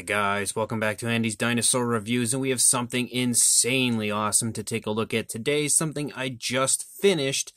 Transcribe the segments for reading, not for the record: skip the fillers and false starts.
Hey guys, welcome back to Andy's Dinosaur Reviews, and we have something insanely awesome to take a look at today. Something I just finished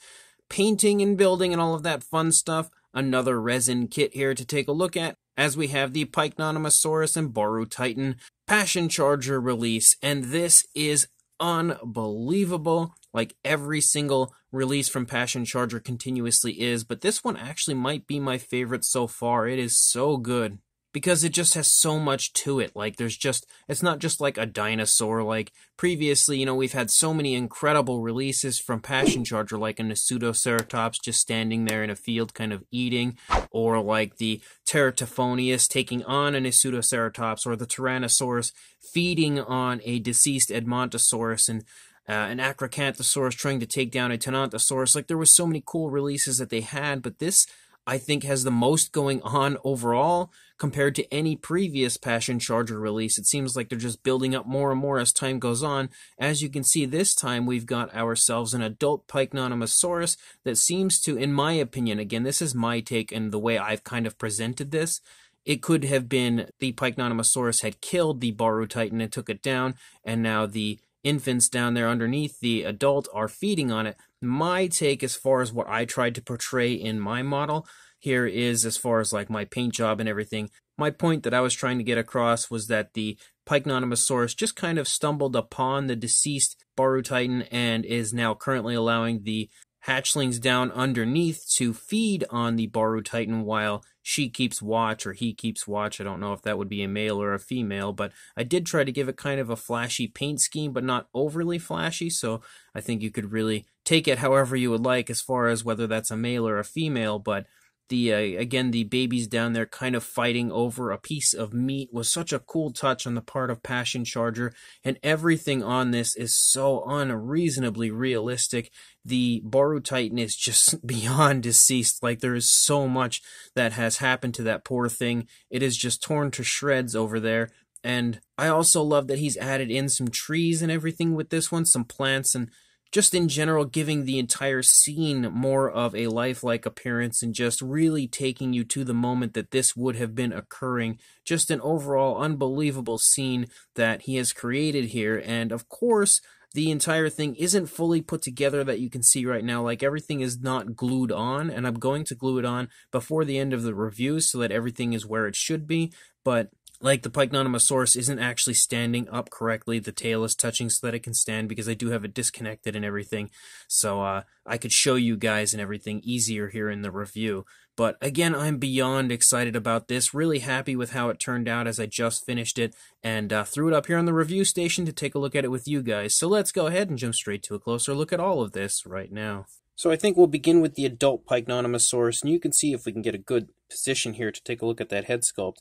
painting and building and all of that fun stuff. Another resin kit here to take a look at, as we have the Pycnonemosaurus and Baurutitan Passion Charger release, and this is unbelievable. Like every single release from Passion Charger continuously is, but this one actually might be my favorite so far. It is so good, because it just has so much to it. Like, it's not just like a dinosaur. Like, previously, we've had so many incredible releases from Passion Charger, like a Pseudoceratops just standing there in a field kind of eating, or like the Teratophonius taking on a Pseudoceratops, or the Tyrannosaurus feeding on a deceased Edmontosaurus, and an Acrocanthosaurus trying to take down a Tenontosaurus. Like, there was so many cool releases that they had, but this, I think, has the most going on overall compared to any previous Passion Charger release. It seems like they're just building up more and more as time goes on. As you can see, this time we've got ourselves an adult Pycnonemosaurus that seems to, in my opinion, again, this is my take and the way I've kind of presented this, it could have been the Pycnonemosaurus had killed the Baurutitan and took it down, and now the infants down there underneath the adult are feeding on it. My take, as far as what I tried to portray in my model here, is as far as like my paint job and everything. My point that I was trying to get across was that the Pycnonemosaurus just kind of stumbled upon the deceased Baurutitan and is now currently allowing the hatchlings down underneath to feed on the Baurutitan while she keeps watch, or he keeps watch. I don't know if that would be a male or a female, but I did try to give it kind of a flashy paint scheme, but not overly flashy, so I think you could really take it however you would like as far as whether that's a male or a female. But again, the babies down there kind of fighting over a piece of meat was such a cool touch on the part of Passion Charger, and everything on this is so unreasonably realistic. The Baurutitan is just beyond deceased. Like, there is so much that has happened to that poor thing. It is just torn to shreds over there. And I also love that he's added in some trees and everything with this one, some plants, and just in general giving the entire scene more of a lifelike appearance and just really taking you to the moment that this would have been occurring. Just an overall unbelievable scene that he has created here. And of course, the entire thing isn't fully put together that you can see right now. Like, everything is not glued on, and I'm going to glue it on before the end of the review so that everything is where it should be. But like, the Pycnonemosaurus isn't actually standing up correctly. The tail is touching so that it can stand, because I do have it disconnected and everything. So I could show you guys and everything easier here in the review. But again, I'm beyond excited about this. Really happy with how it turned out as I just finished it, and threw it up here on the review station to take a look at it with you guys. So let's go ahead and jump straight to a closer look at all of this right now. So I think we'll begin with the adult Pycnonemosaurus, and you can see, if we can get a good position here to take a look at that head sculpt,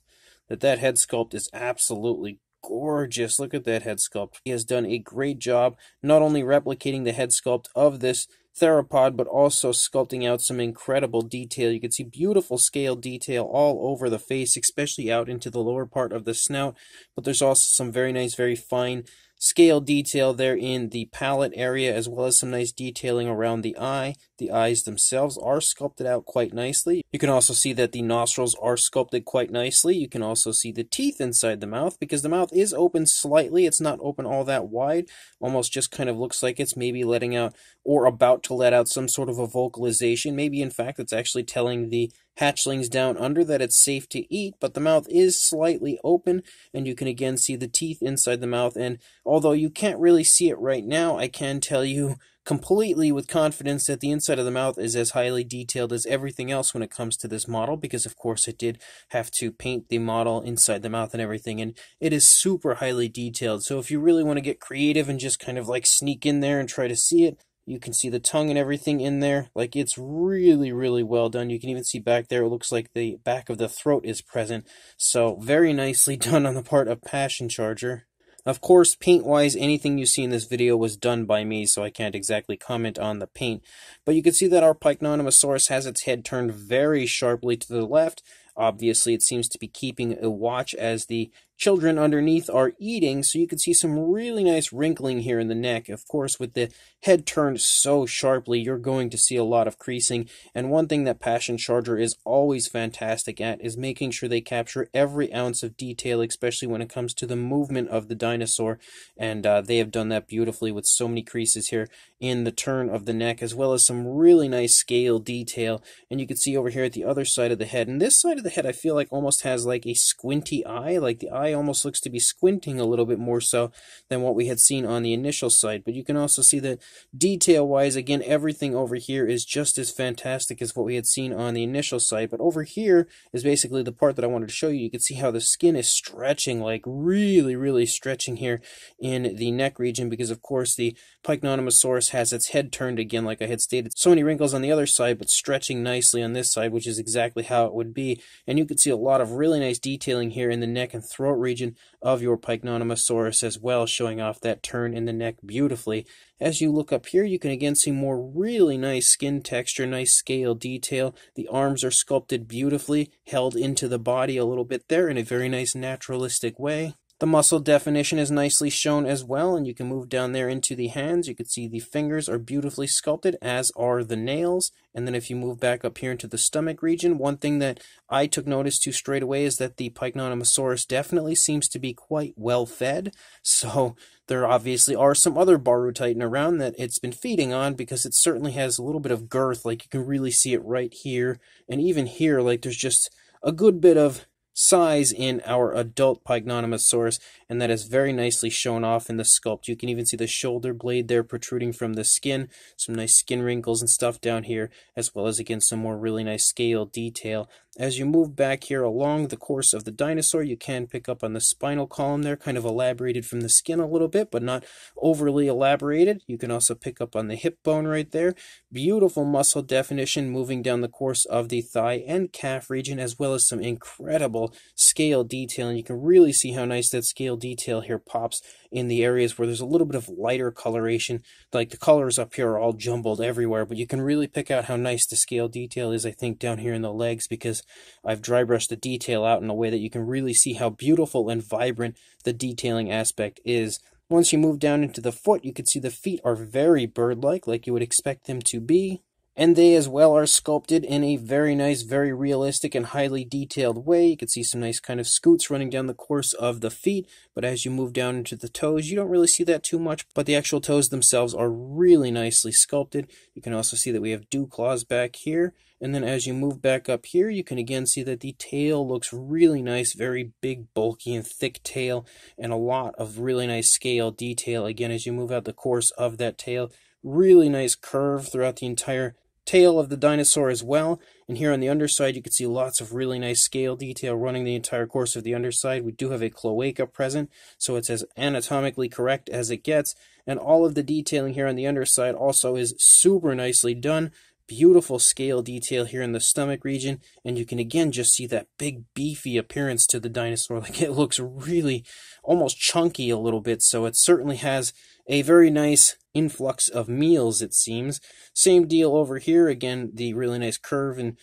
that head sculpt is absolutely gorgeous. Look at that head sculpt. He has done a great job not only replicating the head sculpt of this theropod, but also sculpting out some incredible detail. You can see beautiful scale detail all over the face, especially out into the lower part of the snout, but there's also some very nice, very fine scale detail there in the palate area, as well as some nice detailing around the eye. The eyes themselves are sculpted out quite nicely. You can also see that the nostrils are sculpted quite nicely. You can also see the teeth inside the mouth, because the mouth is open slightly. It's not open all that wide. Almost just kind of looks like it's maybe letting out, or about to let out, some sort of a vocalization. Maybe in fact it's actually telling the hatchlings down under that it's safe to eat, but the mouth is slightly open, and you can again see the teeth inside the mouth. And although you can't really see it right now, I can tell you completely with confidence that the inside of the mouth is as highly detailed as everything else when it comes to this model, because of course I did have to paint the model inside the mouth and everything, and it is super highly detailed. So if you really want to get creative and just kind of like sneak in there and try to see it, you can see the tongue and everything in there. Like, it's really, really well done. You can even see back there, it looks like the back of the throat is present. So very nicely done on the part of Passion Charger. Of course, paint-wise, anything you see in this video was done by me, so I can't exactly comment on the paint. But you can see that our Pycnonemosaurus has its head turned very sharply to the left. Obviously, it seems to be keeping a watch as the children underneath are eating, so you can see some really nice wrinkling here in the neck. Of course, with the head turned so sharply, you're going to see a lot of creasing, and one thing that Passion Charger is always fantastic at is making sure they capture every ounce of detail, especially when it comes to the movement of the dinosaur, and they have done that beautifully with so many creases here in the turn of the neck, as well as some really nice scale detail. And you can see over here at the other side of the head, and this side of the head I feel like almost has like a squinty eye, like the eye almost looks to be squinting a little bit more so than what we had seen on the initial side. But you can also see that detail wise, again, everything over here is just as fantastic as what we had seen on the initial side. But over here is basically the part that I wanted to show you. You can see how the skin is stretching, like really stretching here in the neck region, because of course the Pycnonemosaurus has its head turned again, like I had stated. So many wrinkles on the other side, but stretching nicely on this side, which is exactly how it would be. And you can see a lot of really nice detailing here in the neck and throat region of your Pycnonemosaurus as well, showing off that turn in the neck beautifully. As you look up here, you can again see more really nice skin texture, nice scale detail. The arms are sculpted beautifully, held into the body a little bit there in a very nice naturalistic way. The muscle definition is nicely shown as well, and you can move down there into the hands. You can see the fingers are beautifully sculpted, as are the nails. And then if you move back up here into the stomach region, one thing that I took notice to straight away is that the Pycnonemosaurus definitely seems to be quite well fed. So there obviously are some other Baurutitan around that it's been feeding on, because it certainly has a little bit of girth. Like you can really see it right here, and even here, like there's just a good bit of size in our adult Pycnonemosaurus, and that is very nicely shown off in the sculpt. You can even see the shoulder blade there protruding from the skin, some nice skin wrinkles and stuff down here, as well as again some more really nice scale detail. As you move back here along the course of the dinosaur, you can pick up on the spinal column there, kind of elaborated from the skin a little bit, but not overly elaborated. You can also pick up on the hip bone right there. Beautiful muscle definition moving down the course of the thigh and calf region, as well as some incredible scale detail. And you can really see how nice that scale detail here pops in the areas where there's a little bit of lighter coloration. Like the colors up here are all jumbled everywhere, but you can really pick out how nice the scale detail is, I think, down here in the legs, because I've dry brushed the detail out in a way that you can really see how beautiful and vibrant the detailing aspect is. Once you move down into the foot, you can see the feet are very bird-like, like you would expect them to be. And they as well are sculpted in a very nice, very realistic and highly detailed way. You can see some nice kind of scoots running down the course of the feet, but as you move down into the toes, you don't really see that too much, but the actual toes themselves are really nicely sculpted. You can also see that we have dew claws back here, and then as you move back up here, you can again see that the tail looks really nice, very big, bulky, and thick tail, and a lot of really nice scale detail. Again, as you move out the course of that tail, really nice curve throughout the entire tail of the dinosaur as well. And here on the underside, you can see lots of really nice scale detail running the entire course of the underside. We do have a cloaca present, so it's as anatomically correct as it gets. And all of the detailing here on the underside also is super nicely done. Beautiful scale detail here in the stomach region, and you can again just see that big beefy appearance to the dinosaur. Like it looks really almost chunky a little bit, so it certainly has a very nice influx of meals, it seems. Same deal over here, again the really nice curve and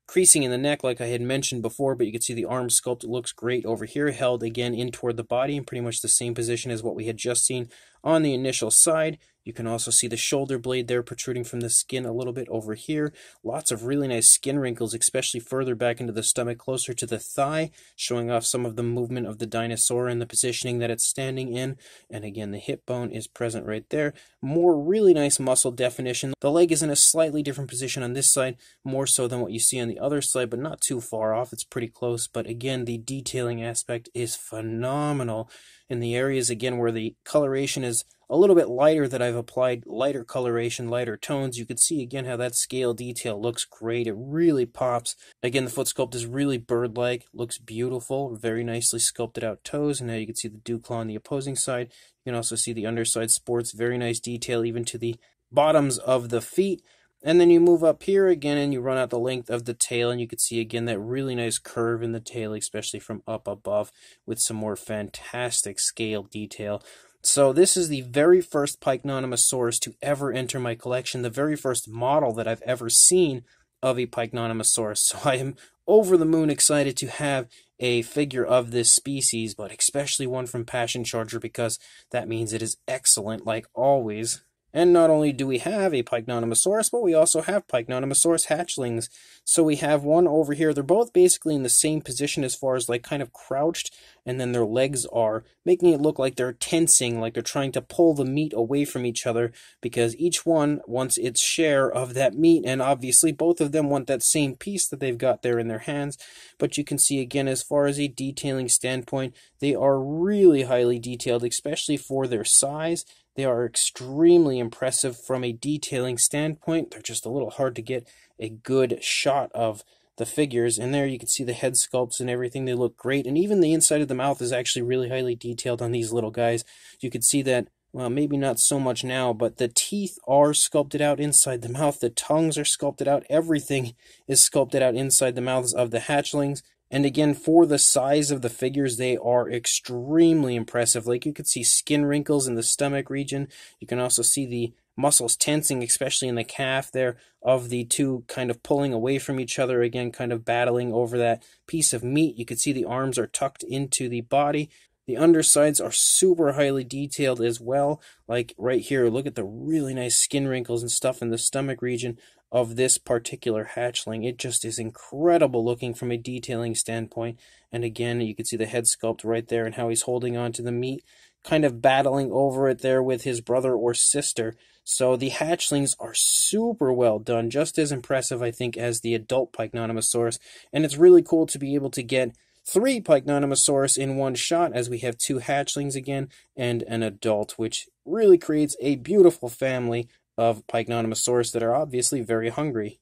creasing in the neck like I had mentioned before, but you can see the arm sculpt looks great over here, held again in toward the body in pretty much the same position as what we had just seen on the initial side. You can also see the shoulder blade there protruding from the skin a little bit over here. Lots of really nice skin wrinkles, especially further back into the stomach, closer to the thigh, showing off some of the movement of the dinosaur and the positioning that it's standing in. And again, the hip bone is present right there. More really nice muscle definition. The leg is in a slightly different position on this side, more so than what you see on the other side, but not too far off. It's pretty close. But again, the detailing aspect is phenomenal. In the areas, again, where the coloration is a little bit lighter, that I've applied lighter coloration, lighter tones, you can see again how that scale detail looks great. It really pops. Again, the foot sculpt is really bird-like, looks beautiful, very nicely sculpted out toes, and now you can see the dew claw on the opposing side. You can also see the underside sports, very nice detail even to the bottoms of the feet. And then you move up here again and you run out the length of the tail, and you can see again that really nice curve in the tail, especially from up above, with some more fantastic scale detail. So this is the very first Pycnonemosaurus to ever enter my collection, the very first model that I've ever seen of a Pycnonemosaurus. So I am over the moon excited to have a figure of this species, but especially one from Passion Charger, because that means it is excellent like always. And not only do we have a Pycnonemosaurus, but we also have Pycnonemosaurus hatchlings. So we have one over here. They're both basically in the same position as far as like kind of crouched, and then their legs are making it look like they're tensing, like they're trying to pull the meat away from each other, because each one wants its share of that meat, and obviously both of them want that same piece that they've got there in their hands. But you can see again, as far as a detailing standpoint, they are really highly detailed, especially for their size. They are extremely impressive from a detailing standpoint. They're just a little hard to get a good shot of the figures. And there you can see the head sculpts and everything. They look great. And even the inside of the mouth is actually really highly detailed on these little guys. You can see that, well, maybe not so much now, but the teeth are sculpted out inside the mouth. The tongues are sculpted out. Everything is sculpted out inside the mouths of the hatchlings. And again, for the size of the figures, they are extremely impressive. Like, you could see skin wrinkles in the stomach region. You can also see the muscles tensing, especially in the calf there, of the two kind of pulling away from each other, again, kind of battling over that piece of meat. You can see the arms are tucked into the body. The undersides are super highly detailed as well. Like right here, look at the really nice skin wrinkles and stuff in the stomach region of this particular hatchling. It just is incredible looking from a detailing standpoint. And again, you can see the head sculpt right there and how he's holding on to the meat, kind of battling over it there with his brother or sister. So the hatchlings are super well done, just as impressive, I think, as the adult Pycnonemosaurus. And it's really cool to be able to get 3 Pycnonemosaurus in one shot, as we have 2 hatchlings again and an adult, which really creates a beautiful family of Pycnonemosaurus that are obviously very hungry.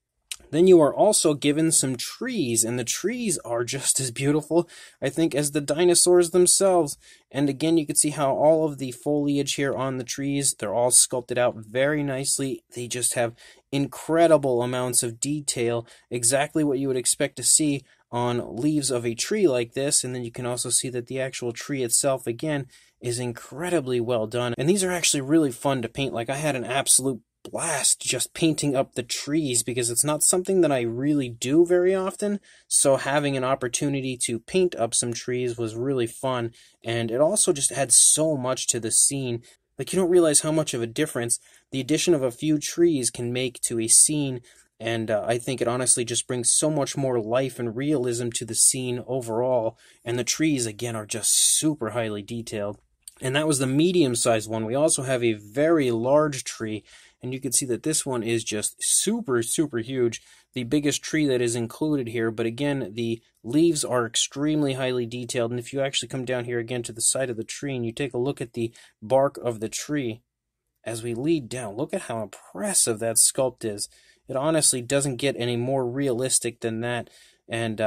Then you are also given some trees, and the trees are just as beautiful, I think, as the dinosaurs themselves. And again, you can see how all of the foliage here on the trees, they're all sculpted out very nicely. They just have incredible amounts of detail, exactly what you would expect to see on leaves of a tree like this. And then you can also see that the actual tree itself, again, is incredibly well done. And these are actually really fun to paint. Like, I had an absolute blast just painting up the trees, because it's not something that I really do very often. So having an opportunity to paint up some trees was really fun. And it also just adds so much to the scene. Like, you don't realize how much of a difference the addition of a few trees can make to a scene. And I think it honestly just brings so much more life and realism to the scene overall. And the trees, again, are just super highly detailed. And that was the medium-sized one. We also have a very large tree, and you can see that this one is just super, super huge. The biggest tree that is included here, but again, the leaves are extremely highly detailed. And if you actually come down here again to the side of the tree and you take a look at the bark of the tree, as we lead down, look at how impressive that sculpt is. It honestly doesn't get any more realistic than that, and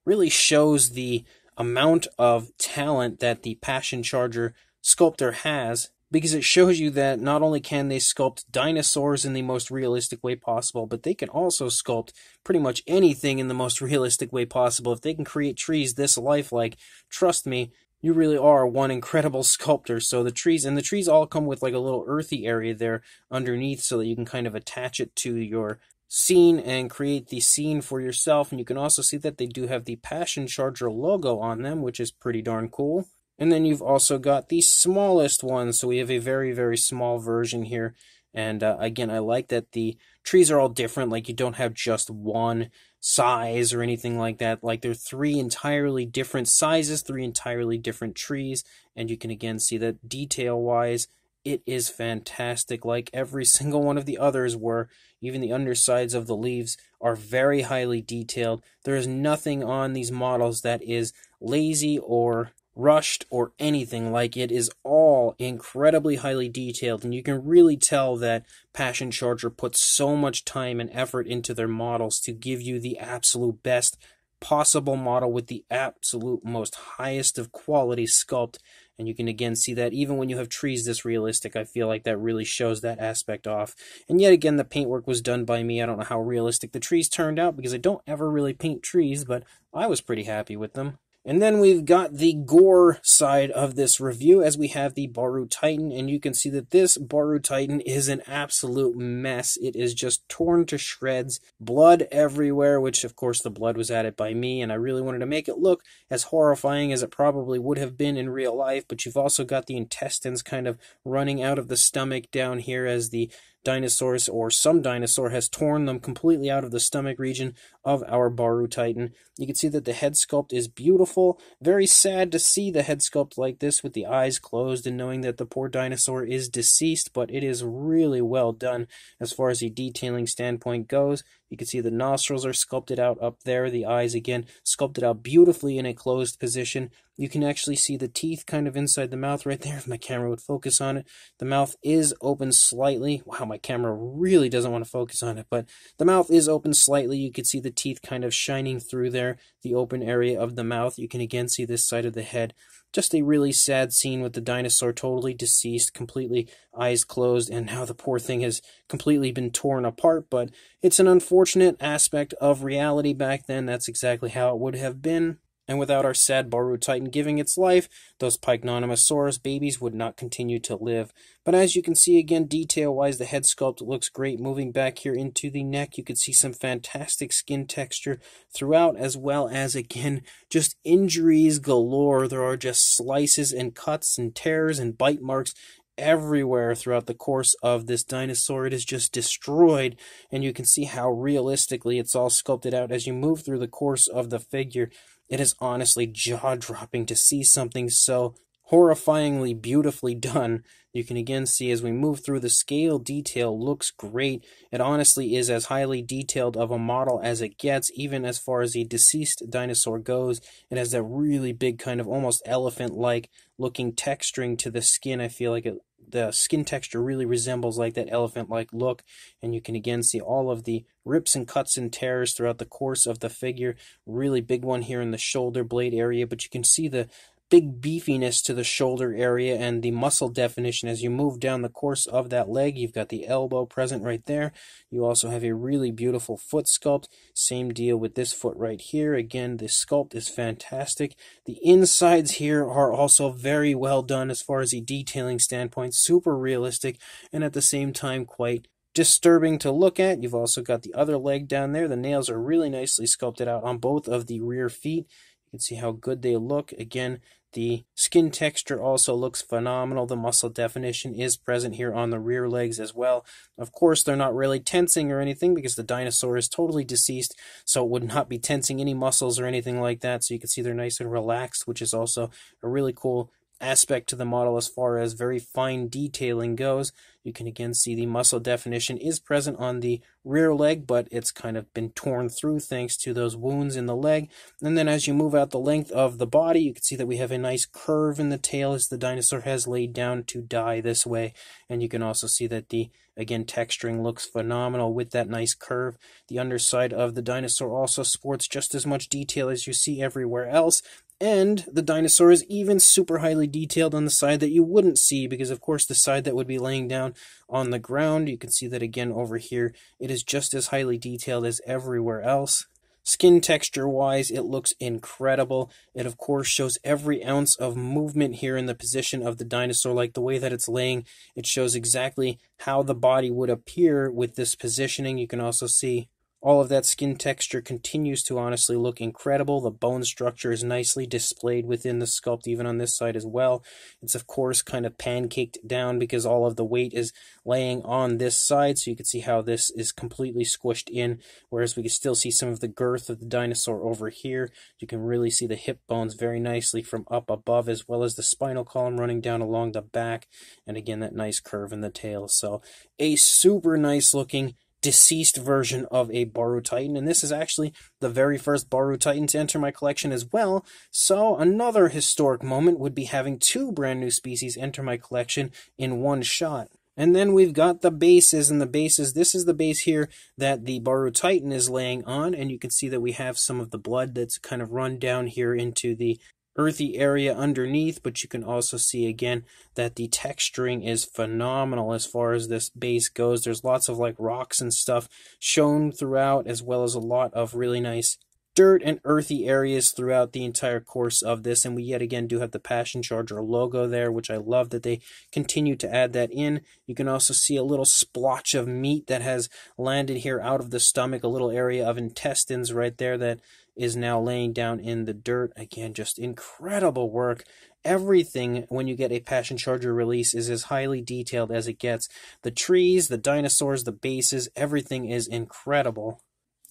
really shows the amount of talent that the Passion Charger sculptor has, because it shows you that not only can they sculpt dinosaurs in the most realistic way possible, but they can also sculpt pretty much anything in the most realistic way possible. If they can create trees this lifelike, trust me, you really are one incredible sculptor. So the trees all come with like a little earthy area there underneath, so that you can kind of attach it to your scene and create the scene for yourself. And you can also see that they do have the Passion Charger logo on them, which is pretty darn cool. And then you've also got the smallest one, so we have a very, very small version here. And again, I like that the trees are all different. Like, you don't have just one size or anything like that. Like, they're 3 entirely different sizes, 3 entirely different trees. And you can again see that detail-wise, it is fantastic, like every single one of the others were. Even the undersides of the leaves are very highly detailed. There is nothing on these models that is lazy or rushed or anything. Like, it is all incredibly highly detailed, and you can really tell that Passion Charger puts so much time and effort into their models to give you the absolute best possible model with the absolute most highest of quality sculpt. And you can again see that even when you have trees this realistic, I feel like that really shows that aspect off. And yet again, the paintwork was done by me. I don't know how realistic the trees turned out, because I don't ever really paint trees, but I was pretty happy with them. And then we've got the gore side of this review as we have the Baurutitan, and you can see that this Baurutitan is an absolute mess. It is just torn to shreds, blood everywhere, which of course the blood was added by me, and I really wanted to make it look as horrifying as it probably would have been in real life, but you've also got the intestines kind of running out of the stomach down here as the dinosaurs, or some dinosaur, has torn them completely out of the stomach region of our Baurutitan. You can see that the head sculpt is beautiful. Very sad to see the head sculpt like this with the eyes closed and knowing that the poor dinosaur is deceased, but it is really well done as far as the detailing standpoint goes. You can see the nostrils are sculpted out up there. The eyes, again, sculpted out beautifully in a closed position. You can actually see the teeth kind of inside the mouth right there if my camera would focus on it. The mouth is open slightly. Wow, my camera really doesn't want to focus on it, but the mouth is open slightly. You can see the teeth kind of shining through there, the open area of the mouth. You can again see this side of the head. Just a really sad scene with the dinosaur totally deceased, completely eyes closed, and now the poor thing has completely been torn apart, but it's an unfortunate aspect of reality back then. That's exactly how it would have been. And without our sad Baurutitan giving its life, those Pycnonemosaurus babies would not continue to live. But as you can see, again, detail-wise, the head sculpt looks great. Moving back here into the neck, you can see some fantastic skin texture throughout, as well as, again, just injuries galore. There are just slices and cuts and tears and bite marks everywhere throughout the course of this dinosaur. It is just destroyed, and you can see how realistically it's all sculpted out as you move through the course of the figure. It is honestly jaw-dropping to see something so horrifyingly beautifully done. You can again see as we move through, the scale detail looks great. It honestly is as highly detailed of a model as it gets, even as far as a deceased dinosaur goes. It has that really big kind of almost elephant-like looking texturing to the skin. I feel like the skin texture really resembles like that elephant-like look, and you can again see all of the rips and cuts and tears throughout the course of the figure. Really big one here in the shoulder blade area, but you can see the big beefiness to the shoulder area and the muscle definition as you move down the course of that leg. You've got the elbow present right there. You also have a really beautiful foot sculpt. Same deal with this foot right here. Again, the sculpt is fantastic. The insides here are also very well done as far as the detailing standpoint. Super realistic and at the same time quite disturbing to look at. You've also got the other leg down there. The nails are really nicely sculpted out on both of the rear feet. You can see how good they look. Again, the skin texture also looks phenomenal. The muscle definition is present here on the rear legs as well. Of course, they're not really tensing or anything because the dinosaur is totally deceased, so it would not be tensing any muscles or anything like that. So you can see they're nice and relaxed, which is also a really cool aspect to the model as far as very fine detailing goes. You can again see the muscle definition is present on the rear leg, but it's kind of been torn through thanks to those wounds in the leg. And then as you move out the length of the body, you can see that we have a nice curve in the tail as the dinosaur has laid down to die this way. And you can also see that the, again, texturing looks phenomenal with that nice curve. The underside of the dinosaur also sports just as much detail as you see everywhere else. And the dinosaur is even super highly detailed on the side that you wouldn't see, because of course the side that would be laying down on the ground, you can see that again over here, it is just as highly detailed as everywhere else. Skin texture wise, it looks incredible. It of course shows every ounce of movement here in the position of the dinosaur, like the way that it's laying. It shows exactly how the body would appear with this positioning. You can also see all of that skin texture continues to honestly look incredible. The bone structure is nicely displayed within the sculpt, even on this side as well. It's of course kind of pancaked down because all of the weight is laying on this side, so you can see how this is completely squished in, whereas we can still see some of the girth of the dinosaur over here. You can really see the hip bones very nicely from up above, as well as the spinal column running down along the back, and again that nice curve in the tail. So a super nice looking deceased version of a Baurutitan, and this is actually the very first Baurutitan to enter my collection as well, so another historic moment would be having two brand new species enter my collection in one shot. And then we've got the bases, and the bases, this is the base here that the Baurutitan is laying on, and you can see that we have some of the blood that's kind of run down here into the earthy area underneath, but you can also see again that the texturing is phenomenal as far as this base goes. There's lots of like rocks and stuff shown throughout, as well as a lot of really nice dirt and earthy areas throughout the entire course of this, and we yet again do have the Passion Charger logo there, which I love that they continue to add that in. You can also see a little splotch of meat that has landed here out of the stomach, a little area of intestines right there that is now laying down in the dirt. Again, just incredible work. Everything, when you get a Passion Charger release, is as highly detailed as it gets. The trees, the dinosaurs, the bases, everything is incredible.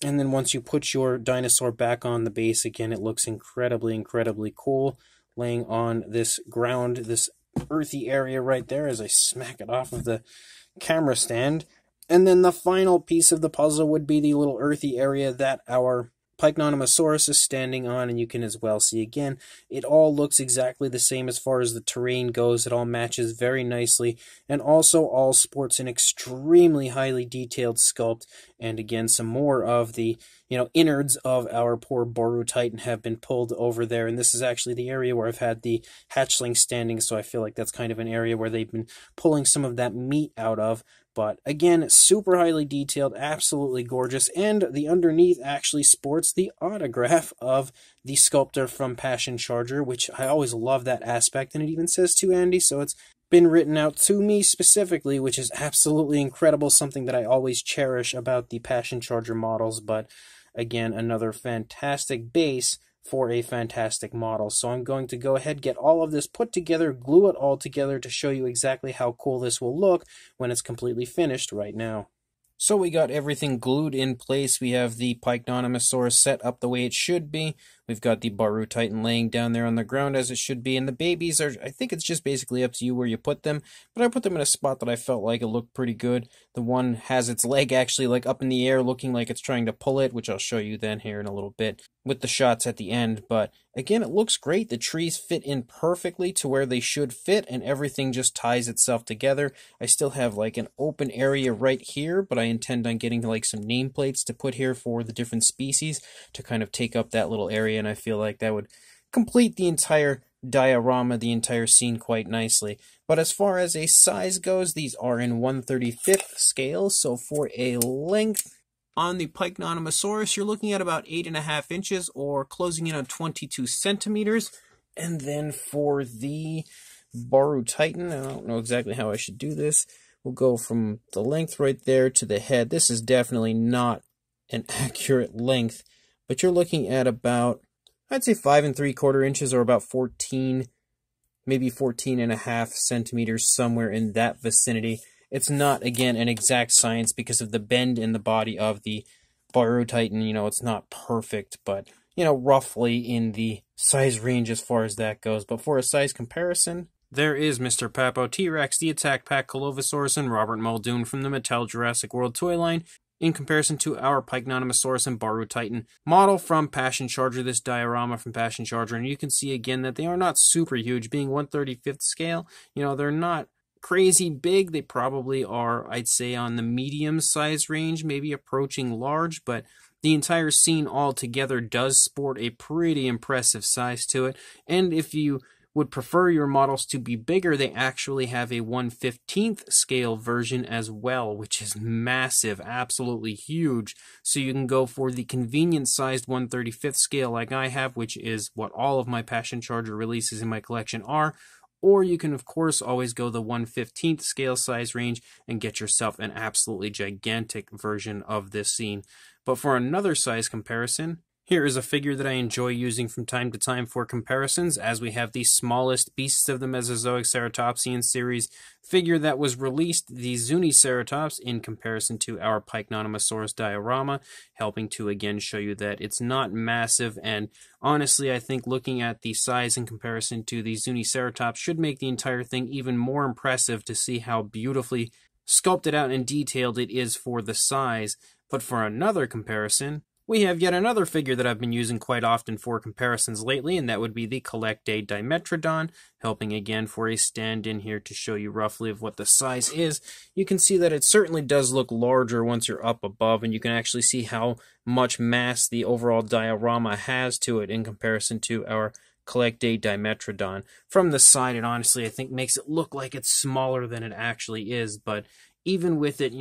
And then once you put your dinosaur back on the base again, it looks incredibly, incredibly cool, laying on this ground, this earthy area right there as I smack it off of the camera stand. And then the final piece of the puzzle would be the little earthy area that our Pycnonemosaurus is standing on, and you can as well see again, it all looks exactly the same as far as the terrain goes. It all matches very nicely, and also all sports an extremely highly detailed sculpt. And again, some more of the innards of our poor Baurutitan have been pulled over there, and this is actually the area where I've had the hatchling standing, so I feel like that's kind of an area where they've been pulling some of that meat out of. But again, super highly detailed, absolutely gorgeous, and the underneath actually sports the autograph of the sculptor from Passion Charger, which I always love that aspect, and it even says to Andy, so it's been written out to me specifically, which is absolutely incredible, something that I always cherish about the Passion Charger models. But again, another fantastic base for a fantastic model. So I'm going to go ahead, get all of this put together, glue it all together to show you exactly how cool this will look when it's completely finished right now. So we got everything glued in place. We have the Pycnonemosaurus set up the way it should be. We've got the Baurutitan laying down there on the ground as it should be. And the babies are, I think it's just basically up to you where you put them. But I put them in a spot that I felt like it looked pretty good. The one has its leg actually like up in the air looking like it's trying to pull it, which I'll show you then here in a little bit with the shots at the end. But again, it looks great. The trees fit in perfectly to where they should fit, and everything just ties itself together. I still have like an open area right here, but I intend on getting like some nameplates to put here for the different species to kind of take up that little area, and I feel like that would complete the entire diorama, the entire scene quite nicely. But as far as a size goes, these are in 1/35th scale, so for a length on the Pycnonemosaurus, you're looking at about 8.5 inches or closing in on 22 centimeters. And then for the Baurutitan, I don't know exactly how I should do this. We'll go from the length right there to the head. This is definitely not an accurate length, but you're looking at about, I'd say 5 3/4 inches or about 14, maybe 14.5 centimeters, somewhere in that vicinity. It's not, again, an exact science because of the bend in the body of the Baurutitan. It's not perfect, but, roughly in the size range as far as that goes. But for a size comparison, there is Mr. Papo T-Rex, the Attack Pack Colovosaurus, and Robert Muldoon from the Mattel Jurassic World toy line, in comparison to our Pycnonemosaurus and Baurutitan model from Passion Charger, this diorama from Passion Charger. And you can see again that they are not super huge, being 1/35th scale. They're not crazy big. They probably are, I'd say, on the medium size range, maybe approaching large, but the entire scene altogether does sport a pretty impressive size to it. And if you would prefer your models to be bigger, they actually have a 1/15th scale version as well, which is massive, absolutely huge. So you can go for the convenient sized 1/35th scale like I have, which is what all of my Passion Charger releases in my collection are. Or you can, of course, always go the 1/15th scale size range and get yourself an absolutely gigantic version of this scene. But for another size comparison, here is a figure that I enjoy using from time to time for comparisons, as we have the smallest Beasts of the Mesozoic Ceratopsian series figure that was released, the Zuniceratops, in comparison to our Pycnonemosaurus diorama, helping to again show you that it's not massive. And honestly, I think looking at the size in comparison to the Zuniceratops should make the entire thing even more impressive to see how beautifully sculpted out and detailed it is for the size. But for another comparison, we have yet another figure that I've been using quite often for comparisons lately, and that would be the Collect Day Dimetrodon, helping again for a stand-in here to show you roughly of what the size is. You can see that it certainly does look larger once you're up above, and you can actually see how much mass the overall diorama has to it in comparison to our Collect Day Dimetrodon. From the side, it honestly, I think, makes it look like it's smaller than it actually is, but even with it,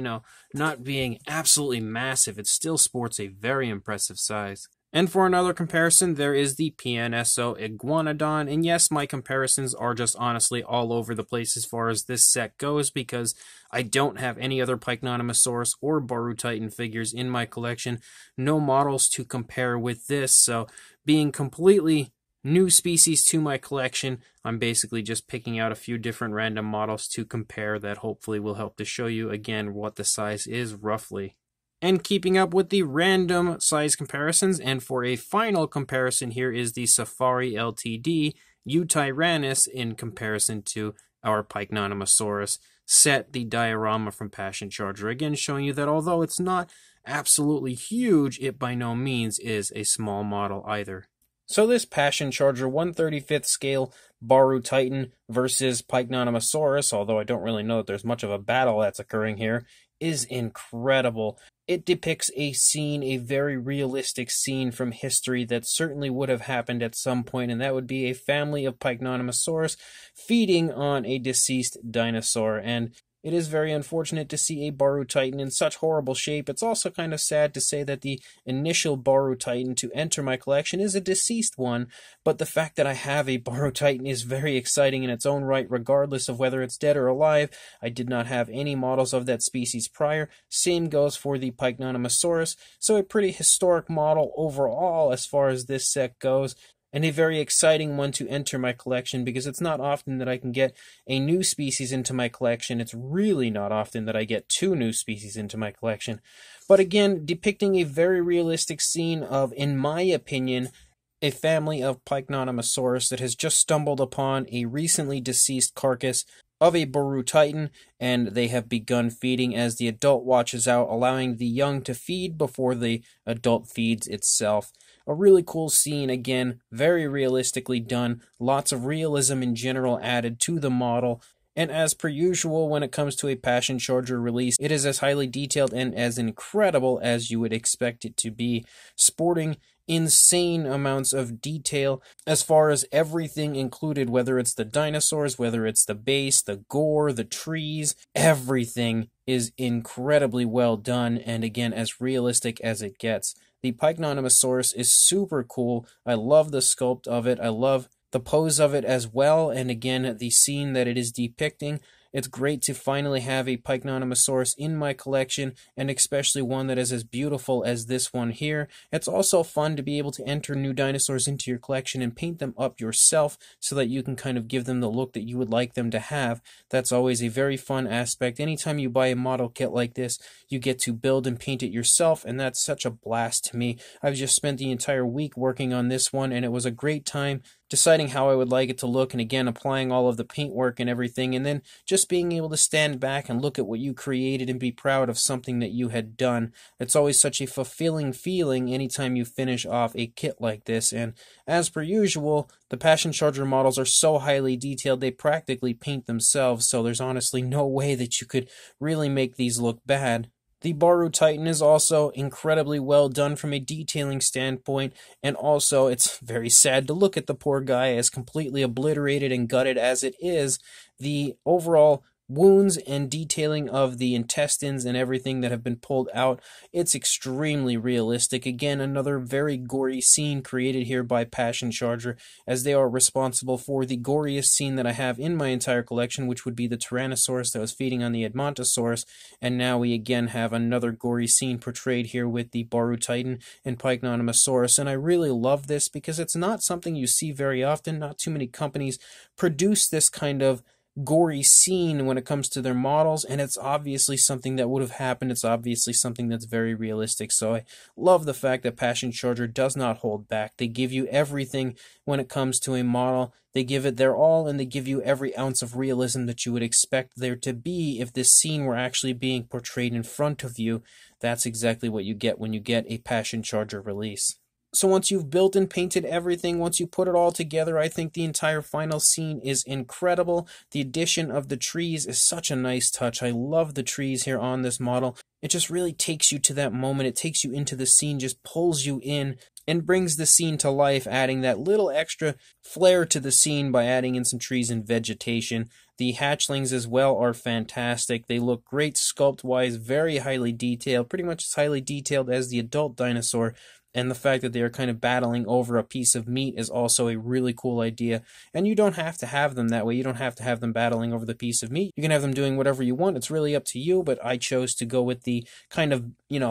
not being absolutely massive, it still sports a very impressive size. And for another comparison, there is the Pnso Iguanodon. And yes, my comparisons are just honestly all over the place as far as this set goes, because I don't have any other Pycnonemosaurus or Baurutitan figures in my collection. No models to compare with this, so being completely new species to my collection, I'm basically just picking out a few different random models to compare that hopefully will help to show you again what the size is roughly. And keeping up with the random size comparisons, and for a final comparison, here is the Safari Ltd. Utyrannus in comparison to our Pycnonemosaurus set, the diorama from Passion Charger. Again, showing you that although it's not absolutely huge, it by no means is a small model either. So this Passion Charger 1/35th scale Baurutitan versus Pycnonemosaurus, although I don't really know that there's much of a battle that's occurring here, is incredible. It depicts a scene, a very realistic scene from history that certainly would have happened at some point, and that would be a family of Pycnonemosaurus feeding on a deceased dinosaur. And it is very unfortunate to see a Baurutitan in such horrible shape. It's also kind of sad to say that the initial Baurutitan to enter my collection is a deceased one, but the fact that I have a Baurutitan is very exciting in its own right, regardless of whether it's dead or alive. I did not have any models of that species prior. Same goes for the Pycnonemosaurus, so a pretty historic model overall as far as this set goes. And a very exciting one to enter my collection, because it's not often that I can get a new species into my collection. It's really not often that I get two new species into my collection. But again, depicting a very realistic scene of, in my opinion, a family of Pycnonemosaurus that has just stumbled upon a recently deceased carcass of a Baurutitan, and they have begun feeding as the adult watches out, allowing the young to feed before the adult feeds itself. A really cool scene, again, very realistically done, lots of realism in general added to the model, and as per usual when it comes to a Passion Charger release, it is as highly detailed and as incredible as you would expect it to be, sporting insane amounts of detail as far as everything included, whether it's the dinosaurs, whether it's the base, the gore, the trees, everything is incredibly well done, and again, as realistic as it gets. The Pycnonemosaurus is super cool. I love the sculpt of it. I love the pose of it as well, and again, the scene that it is depicting. It's great to finally have a Pycnonemosaurus in my collection, and especially one that is as beautiful as this one here. It's also fun to be able to enter new dinosaurs into your collection and paint them up yourself so that you can kind of give them the look that you would like them to have. That's always a very fun aspect. Anytime you buy a model kit like this, you get to build and paint it yourself, and that's such a blast to me. I've just spent the entire week working on this one, and it was a great time deciding how I would like it to look, and again, applying all of the paintwork and everything, and then just being able to stand back and look at what you created and be proud of something that you had done. It's always such a fulfilling feeling anytime you finish off a kit like this, and as per usual, the Passion Charger models are so highly detailed they practically paint themselves, so there's honestly no way that you could really make these look bad. The Baurutitan is also incredibly well done from a detailing standpoint, and also it's very sad to look at the poor guy as completely obliterated and gutted as it is. The overall wounds and detailing of the intestines and everything that have been pulled out, it's extremely realistic. Again, another very gory scene created here by Passion Charger, as they are responsible for the goriest scene that I have in my entire collection, which would be the Tyrannosaurus that was feeding on the Edmontosaurus, and now we again have another gory scene portrayed here with the Baurutitan and Pycnonemosaurus, and I really love this because it's not something you see very often. Not too many companies produce this kind of gory scene when it comes to their models, and it's obviously something that would have happened. It's obviously something that's very realistic, so I love the fact that Passion Charger does not hold back. They give you everything when it comes to a model. They give it their all, and they give you every ounce of realism that you would expect there to be if this scene were actually being portrayed in front of you. That's exactly what you get when you get a Passion Charger release. So once you've built and painted everything, once you put it all together, I think the entire final scene is incredible. The addition of the trees is such a nice touch. I love the trees here on this model. It just really takes you to that moment. It takes you into the scene, just pulls you in and brings the scene to life, adding that little extra flair to the scene by adding in some trees and vegetation. The hatchlings as well are fantastic. They look great sculpt-wise, very highly detailed, pretty much as highly detailed as the adult dinosaur. And the fact that they are kind of battling over a piece of meat is also a really cool idea. And you don't have to have them that way. You don't have to have them battling over the piece of meat. You can have them doing whatever you want. It's really up to you, but I chose to go with the kind of,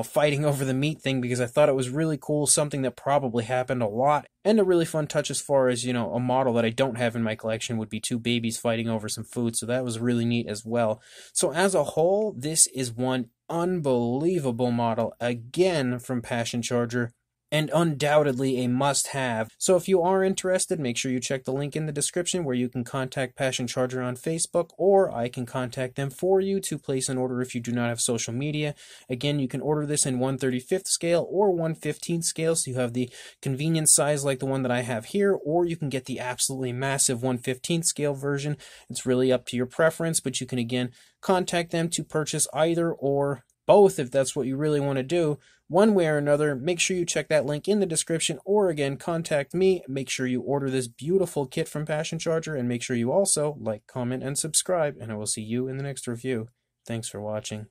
fighting over the meat thing because I thought it was really cool, something that probably happened a lot. And a really fun touch as far as, a model that I don't have in my collection would be two babies fighting over some food. So that was really neat as well. So as a whole, this is one unbelievable model, again from Passion Charger, and undoubtedly a must-have. So if you are interested, make sure you check the link in the description where you can contact Passion Charger on Facebook, or I can contact them for you to place an order if you do not have social media. Again, you can order this in 1/35th scale or 1/15th scale, so you have the convenient size like the one that I have here, or you can get the absolutely massive 1/15th scale version. It's really up to your preference, but you can again contact them to purchase either or both if that's what you really want to do. One way or another, make sure you check that link in the description, or again, contact me. Make sure you order this beautiful kit from Passion Charger, and make sure you also like, comment, and subscribe, and I will see you in the next review. Thanks for watching.